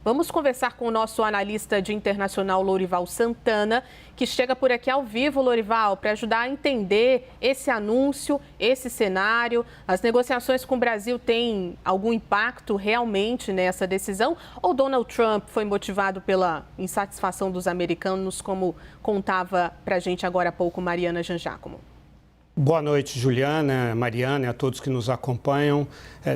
Vamos conversar com o nosso analista de internacional, Lorival Santana, que chega por aqui ao vivo, Lorival, para ajudar a entender esse anúncio, esse cenário. As negociações com o Brasil têm algum impacto realmente nessa decisão? Ou Donald Trump foi motivado pela insatisfação dos americanos, como contava para a gente agora há pouco Mariana Jangiacomo? Boa noite, Juliana, Mariana e a todos que nos acompanham.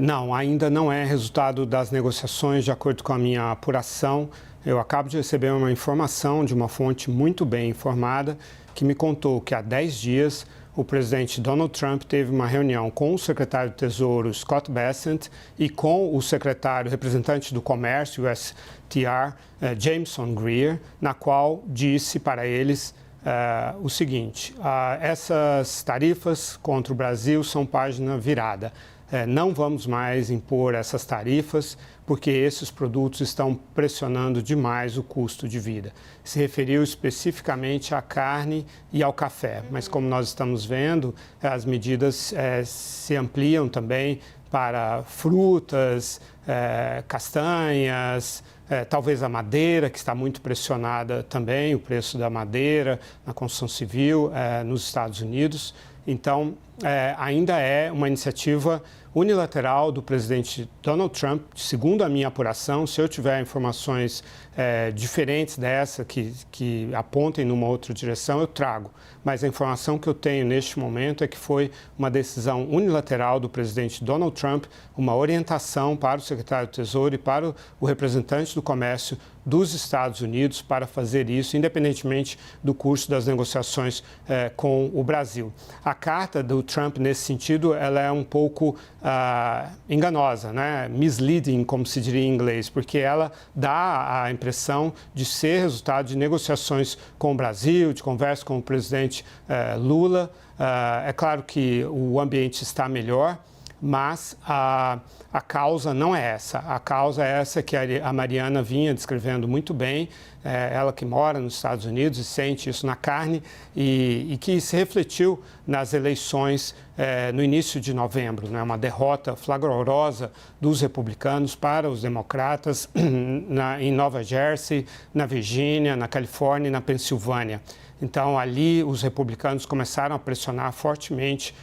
Não, ainda não é resultado das negociações, de acordo com a minha apuração. Eu acabo de receber uma informação de uma fonte muito bem informada que me contou que há 10 dias o presidente Donald Trump teve uma reunião com o secretário do Tesouro, Scott Bessent, e com o secretário representante do Comércio, USTR, Jameson Greer, na qual disse para eles o seguinte: essas tarifas contra o Brasil são página virada. Não vamos mais impor essas tarifas porque esses produtos estão pressionando demais o custo de vida. Se referiu especificamente à carne e ao café, mas como nós estamos vendo, as medidas se ampliam também para frutas, castanhas, talvez a madeira, que está muito pressionada também, o preço da madeira na construção civil nos Estados Unidos. Então, ainda é uma iniciativa unilateral do presidente Donald Trump. Segundo a minha apuração, se eu tiver informações diferentes dessa, que apontem numa outra direção, eu trago. Mas a informação que eu tenho neste momento é que foi uma decisão unilateral do presidente Donald Trump, uma orientação para o secretário do Tesouro e para o representante do Comércio dos Estados Unidos para fazer isso, independentemente do curso das negociações com o Brasil. A carta do Trump, nesse sentido, ela é um pouco enganosa, né? Misleading, como se diria em inglês, porque ela dá a impressão de ser resultado de negociações com o Brasil, de conversa com o presidente Lula. É claro que o ambiente está melhor, mas a causa não é essa. A causa é essa que a Mariana vinha descrevendo muito bem, ela que mora nos Estados Unidos e sente isso na carne e que se refletiu nas eleições no início de novembro, né? Uma derrota flagrosa dos republicanos para os democratas em Nova Jersey, na Virgínia, na Califórnia e na Pensilvânia. Então, ali, os republicanos começaram a pressionar fortemente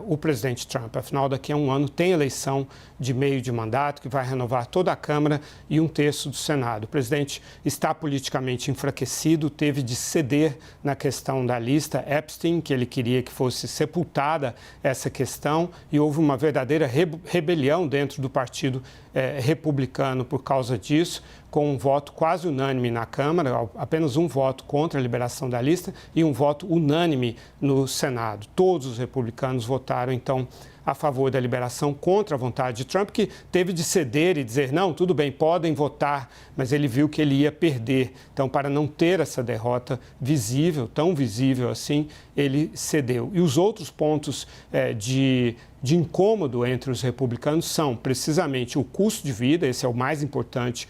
o presidente Trump. Afinal, daqui a um ano tem eleição de meio de mandato que vai renovar toda a Câmara e um terço do Senado. O presidente está politicamente enfraquecido, teve de ceder na questão da lista Epstein, que ele queria que fosse sepultada essa questão, e houve uma verdadeira rebelião dentro do Partido Republicano por causa disso, com um voto quase unânime na Câmara, apenas um voto contra a liberação da lista e um voto unânime no Senado. Todos os republicanos votaram, então, a favor da liberação, contra a vontade de Trump, que teve de ceder e dizer, não, tudo bem, podem votar, mas ele viu que ele ia perder. Então, para não ter essa derrota visível, tão visível assim, ele cedeu. E os outros pontos de incômodo entre os republicanos são precisamente o custo de vida, esse é o mais importante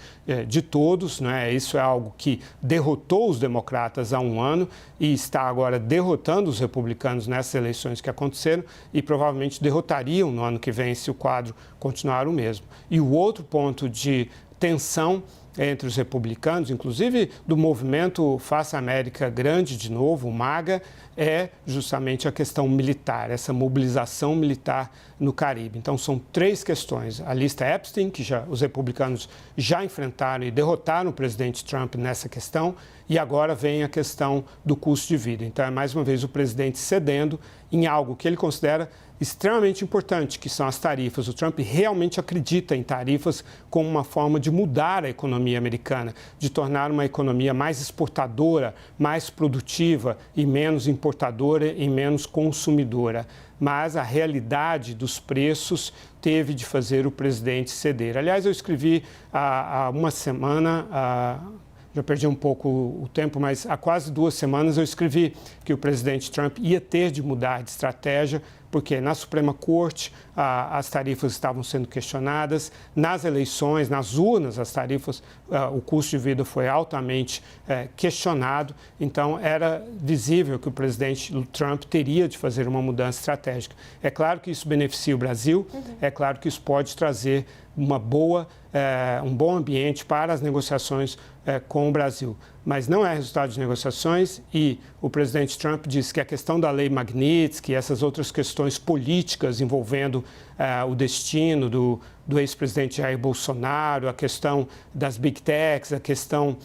de todos, né? Isso é algo que derrotou os democratas há um ano e está agora derrotando os republicanos nessas eleições que aconteceram e provavelmente derrotariam no ano que vem se o quadro continuar o mesmo. E o outro ponto de tensão entre os republicanos, inclusive do movimento Faça América Grande de Novo, o MAGA, é justamente a questão militar, essa mobilização militar no Caribe. Então, são três questões. A lista Epstein, que os republicanos já enfrentaram e derrotaram o presidente Trump nessa questão, e agora vem a questão do custo de vida. Então, é mais uma vez o presidente cedendo em algo que ele considera extremamente importante, que são as tarifas. O Trump realmente acredita em tarifas como uma forma de mudar a economia americana, de tornar uma economia mais exportadora, mais produtiva e menos importadora e menos consumidora. Mas a realidade dos preços teve de fazer o presidente ceder. Aliás, eu escrevi há uma semana, já perdi um pouco o tempo, mas há quase 2 semanas eu escrevi que o presidente Trump ia ter de mudar de estratégia porque na Suprema Corte as tarifas estavam sendo questionadas, nas eleições, nas urnas, as tarifas, o custo de vida foi altamente questionado, então era visível que o presidente Trump teria de fazer uma mudança estratégica. É claro que isso beneficia o Brasil, é claro que isso pode trazer um bom ambiente para as negociações com o Brasil. Mas não é resultado de negociações e o presidente Trump disse que a questão da lei Magnitsky, essas outras questões políticas envolvendo o destino do ex-presidente Jair Bolsonaro, a questão das Big Techs, a questão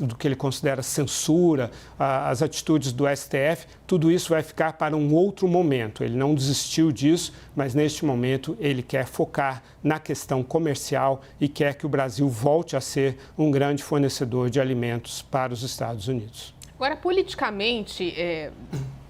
do que ele considera censura, as atitudes do STF, tudo isso vai ficar para um outro momento. Ele não desistiu disso, mas neste momento ele quer focar na questão comercial e quer que o Brasil volte a ser um grande fornecedor de alimentos para os Estados Unidos. Agora, politicamente,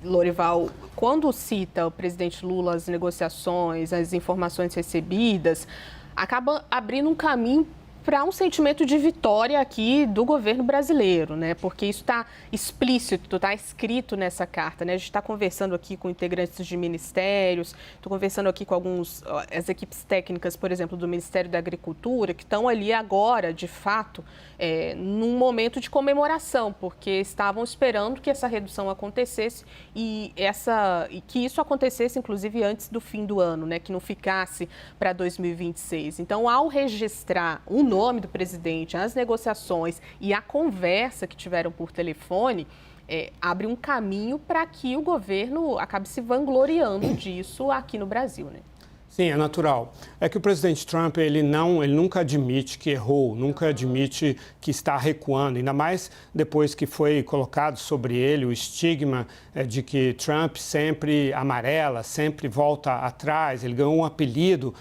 Lorival, quando cita o presidente Lula as negociações, as informações recebidas, acaba abrindo um caminho para um sentimento de vitória aqui do governo brasileiro, né? Porque isso está explícito, está escrito nessa carta, né? A gente está conversando aqui com integrantes de ministérios, estou conversando aqui com as equipes técnicas, por exemplo, do Ministério da Agricultura, que estão ali agora, de fato, num momento de comemoração, porque estavam esperando que essa redução acontecesse e que isso acontecesse, inclusive, antes do fim do ano, né? Que não ficasse para 2026. Então, ao registrar o nome do presidente, as negociações e a conversa que tiveram por telefone, abre um caminho para que o governo acabe se vangloriando disso aqui no Brasil, né? Sim, é natural. É que o presidente Trump, ele nunca admite que errou, nunca admite que está recuando, ainda mais depois que foi colocado sobre ele o estigma de que Trump sempre amarela, sempre volta atrás. Ele ganhou um apelido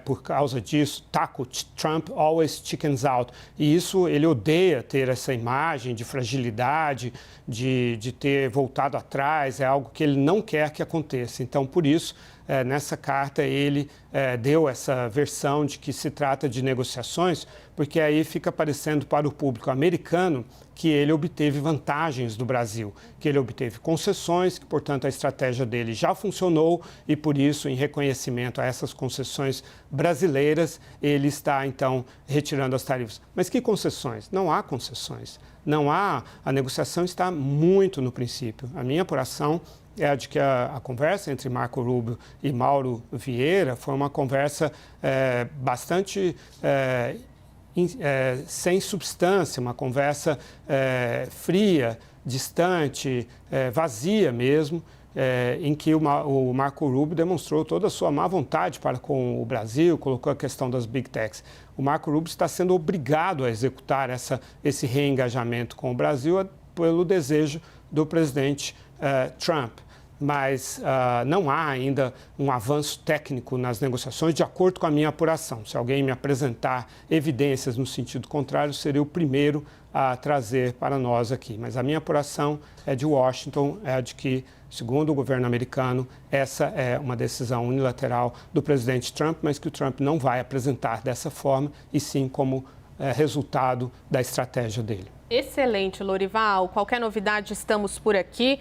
por causa disso, Taco, Trump always chickens out. E isso, ele odeia ter essa imagem de fragilidade, de ter voltado atrás, é algo que ele não quer que aconteça. Então, por isso, nessa carta, ele deu essa versão de que se trata de negociações, porque aí fica parecendo para o público americano que ele obteve vantagens do Brasil, que ele obteve concessões, que, portanto, a estratégia dele já funcionou e, por isso, em reconhecimento a essas concessões brasileiras, ele está, então, retirando as tarifas. Mas que concessões? Não há concessões. Não há, a negociação está muito no princípio. A minha apuração é a de que a conversa entre Marco Rubio e Mauro Vieira foi uma conversa bastante sem substância, uma conversa fria, distante, vazia mesmo, em que o Marco Rubio demonstrou toda a sua má vontade para com o Brasil, colocou a questão das Big Techs. O Marco Rubio está sendo obrigado a executar esse reengajamento com o Brasil pelo desejo do presidente Trump. Mas não há ainda um avanço técnico nas negociações, de acordo com a minha apuração. Se alguém me apresentar evidências no sentido contrário, seria o primeiro a trazer para nós aqui. Mas a minha apuração é de Washington, é de que, segundo o governo americano, essa é uma decisão unilateral do presidente Trump, mas que o Trump não vai apresentar dessa forma, e sim como resultado da estratégia dele. Excelente, Lorival. Qualquer novidade, estamos por aqui.